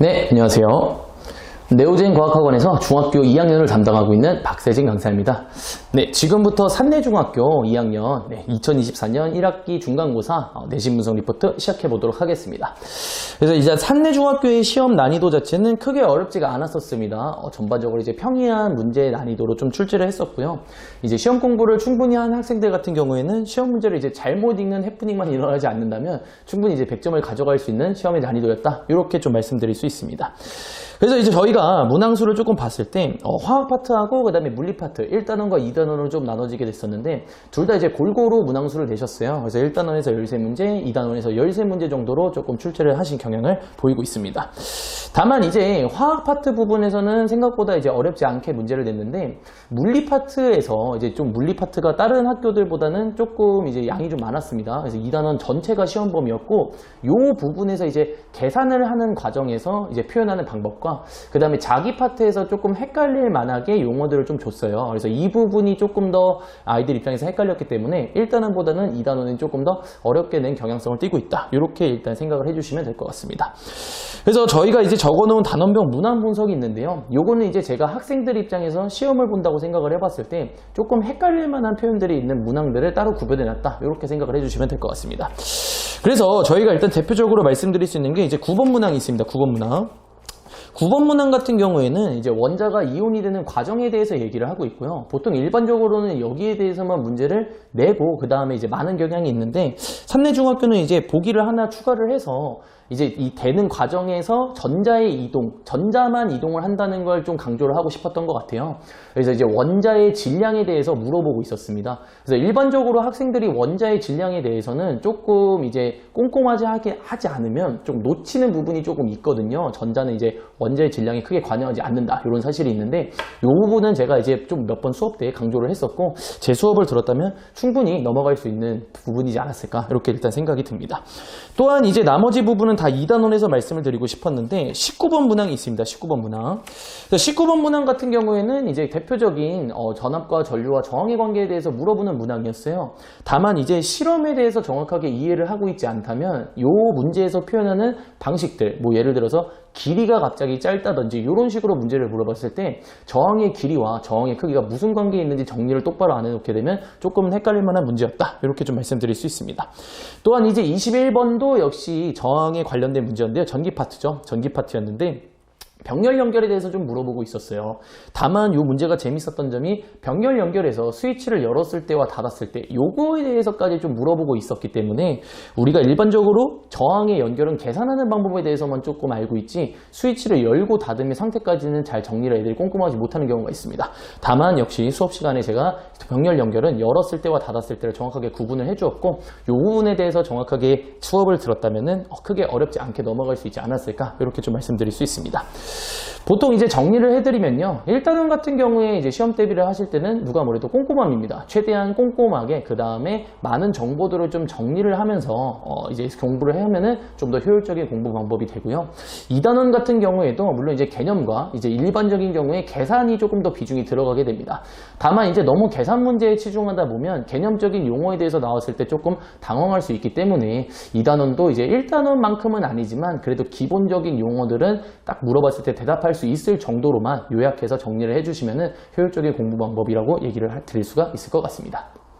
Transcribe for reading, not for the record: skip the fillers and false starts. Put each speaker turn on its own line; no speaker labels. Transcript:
네, 안녕하세요. 네오젠 과학학원에서 중학교 2학년을 담당하고 있는 박세진 강사입니다. 네, 지금부터 산내중학교 2학년 2024년 1학기 중간고사 내신 분석 리포트 시작해 보도록 하겠습니다. 그래서 이제 산내중학교의 시험 난이도 자체는 크게 어렵지가 않았었습니다. 전반적으로 이제 평이한 문제 난이도로 좀 출제를 했었고요. 이제 시험 공부를 충분히 한 학생들 같은 경우에는 시험 문제를 이제 잘못 읽는 해프닝만 일어나지 않는다면 충분히 이제 100점을 가져갈 수 있는 시험의 난이도였다. 이렇게 좀 말씀드릴 수 있습니다. 그래서 이제 저희가 문항수를 조금 봤을 때 화학 파트하고 그 다음에 물리 파트 1단원과 2단원으로 좀 나눠지게 됐었는데 둘 다 이제 골고루 문항수를 내셨어요. 그래서 1단원에서 13문제, 2단원에서 13문제 정도로 조금 출제를 하신 경향을 보이고 있습니다. 다만 이제 화학 파트 부분에서는 생각보다 이제 어렵지 않게 문제를 냈는데 물리 파트에서 이제 좀 물리 파트가 다른 학교들보다는 조금 이제 양이 좀 많았습니다. 그래서 2단원 전체가 시험 범위였고 요 부분에서 이제 계산을 하는 과정에서 이제 표현하는 방법과 그 다음에 자기 파트에서 조금 헷갈릴 만하게 용어들을 좀 줬어요. 그래서 이 부분이 조금 더 아이들 입장에서 헷갈렸기 때문에 1단원보다는 2단원은 조금 더 어렵게 낸 경향성을 띠고 있다. 이렇게 일단 생각을 해주시면 될 것 같습니다. 그래서 저희가 이제 적어놓은 단원별 문항 분석이 있는데요. 요거는 이제 제가 학생들 입장에서 시험을 본다고 생각을 해봤을 때 조금 헷갈릴 만한 표현들이 있는 문항들을 따로 구별해놨다. 이렇게 생각을 해주시면 될 것 같습니다. 그래서 저희가 일단 대표적으로 말씀드릴 수 있는 게 이제 9번 문항이 있습니다. 9번 문항. 9번 문항 같은 경우에는 이제 원자가 이온이 되는 과정에 대해서 얘기를 하고 있고요. 보통 일반적으로는 여기에 대해서만 문제를 내고 그 다음에 이제 많은 경향이 있는데 산내중학교는 이제 보기를 하나 추가를 해서 이제 이 되는 과정에서 전자의 이동, 전자만 이동을 한다는 걸 좀 강조를 하고 싶었던 것 같아요. 그래서 이제 원자의 질량에 대해서 물어보고 있었습니다. 그래서 일반적으로 학생들이 원자의 질량에 대해서는 조금 이제 꼼꼼하게 하지 않으면 좀 놓치는 부분이 조금 있거든요. 전자는 이제 원자의 질량에 크게 관여하지 않는다. 이런 사실이 있는데 이 부분은 제가 이제 좀 몇 번 수업 때 강조를 했었고 제 수업을 들었다면 충분히 넘어갈 수 있는 부분이지 않았을까 이렇게 일단 생각이 듭니다. 또한 이제 나머지 부분은 다 2단원에서 말씀을 드리고 싶었는데 19번 문항이 있습니다. 19번 문항. 19번 문항 같은 경우에는 이제 대표적인 전압과 전류와 저항의 관계에 대해서 물어보는 문항이었어요. 다만 이제 실험에 대해서 정확하게 이해를 하고 있지 않다면 이 문제에서 표현하는 방식들, 뭐 예를 들어서 길이가 갑자기 짧다든지 이런 식으로 문제를 물어봤을 때 저항의 길이와 저항의 크기가 무슨 관계에 있는지 정리를 똑바로 안 해놓게 되면 조금은 헷갈릴 만한 문제였다. 이렇게 좀 말씀드릴 수 있습니다. 또한 이제 21번도 역시 저항에 관련된 문제였는데요. 전기 파트죠. 전기 파트였는데 병렬 연결에 대해서 좀 물어보고 있었어요. 다만 이 문제가 재밌었던 점이 병렬 연결에서 스위치를 열었을 때와 닫았을 때 요거에 대해서까지 좀 물어보고 있었기 때문에 우리가 일반적으로 저항의 연결은 계산하는 방법에 대해서만 조금 알고 있지 스위치를 열고 닫음의 상태까지는 잘 정리를 애들이 꼼꼼하지 못하는 경우가 있습니다. 다만 역시 수업 시간에 제가 병렬 연결은 열었을 때와 닫았을 때를 정확하게 구분을 해주었고 이 부분에 대해서 정확하게 수업을 들었다면 크게 어렵지 않게 넘어갈 수 있지 않았을까 이렇게 좀 말씀드릴 수 있습니다. 보통 이제 정리를 해드리면요. 1단원 같은 경우에 이제 시험 대비를 하실 때는 누가 뭐래도 꼼꼼함입니다. 최대한 꼼꼼하게 그 다음에 많은 정보들을 좀 정리를 하면서 이제 공부를 하면은 좀 더 효율적인 공부 방법이 되고요. 2단원 같은 경우에도 물론 이제 개념과 이제 일반적인 경우에 계산이 조금 더 비중이 들어가게 됩니다. 다만 이제 너무 계산 문제에 치중하다 보면 개념적인 용어에 대해서 나왔을 때 조금 당황할 수 있기 때문에 2단원도 이제 1단원만큼은 아니지만 그래도 기본적인 용어들은 딱 물어봤을 때 대답할 수 있을 정도로만 요약해서 정리를 해주시면 효율적인 공부 방법이라고 얘기를 드릴 수가 있을 것 같습니다.